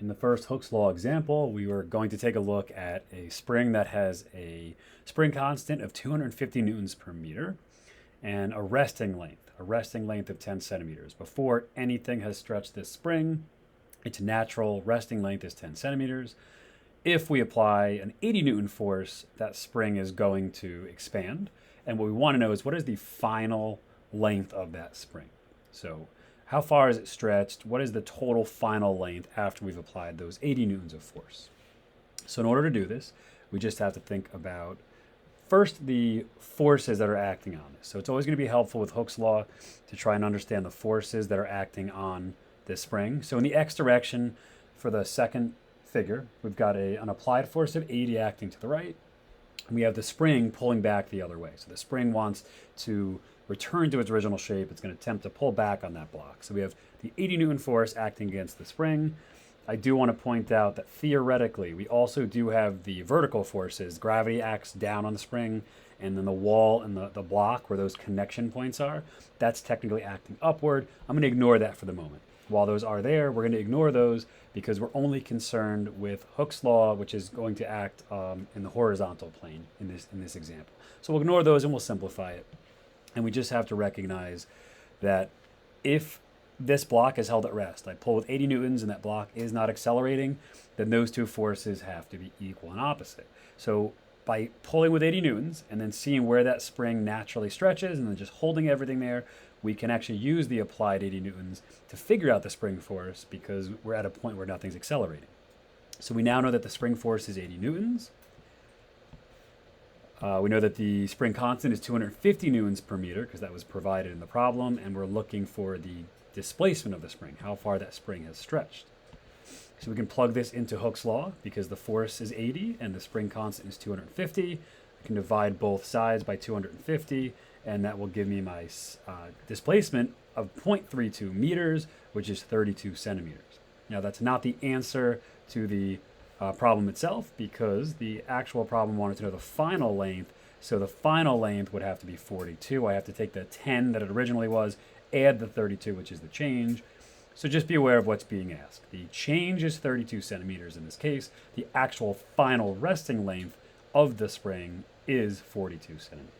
In the first Hooke's Law example, we were going to take a look at a spring that has a spring constant of 250 newtons per meter and a resting length of 10 centimeters. Before anything has stretched this spring, its natural resting length is 10 centimeters. If we apply an 80 Newton force, that spring is going to expand. And what we want to know is what is the final length of that spring? So how far is it stretched? What is the total final length after we've applied those 80 newtons of force? So in order to do this, we just have to think about first the forces that are acting on this. So it's always going to be helpful with Hooke's law to try and understand the forces that are acting on this spring. So in the x direction for the second figure, we've got an applied force of 80 acting to the right. And we have the spring pulling back the other way. So the spring wants to return to its original shape. It's going to attempt to pull back on that block. So we have the 80 Newton force acting against the spring. I do want to point out that theoretically, we also do have the vertical forces. Gravity acts down on the spring, and then the wall and the block where those connection points are, that's technically acting upward. I'm going to ignore that for the moment. While those are there, we're going to ignore those because we're only concerned with Hooke's law, which is going to act in the horizontal plane in this example. So we'll ignore those and we'll simplify it. And we just have to recognize that if this block is held at rest, I pull with 80 newtons and that block is not accelerating, then those two forces have to be equal and opposite. So by pulling with 80 newtons and then seeing where that spring naturally stretches and then just holding everything there, we can actually use the applied 80 newtons to figure out the spring force because we're at a point where nothing's accelerating. So we now know that the spring force is 80 newtons. We know that the spring constant is 250 newtons per meter because that was provided in the problem, and we're looking for the displacement of the spring, how far that spring has stretched. So we can plug this into Hooke's law because the force is 80 and the spring constant is 250. I can divide both sides by 250, and that will give me my displacement of 0.32 meters, which is 32 centimeters. Now that's not the answer to the problem itself because the actual problem wanted to know the final length. So the final length would have to be 42. I have to take the 10 that it originally was, add the 32, which is the change. So just be aware of what's being asked. The change is 32 centimeters in this case. The actual final resting length of the spring is 42 centimeters.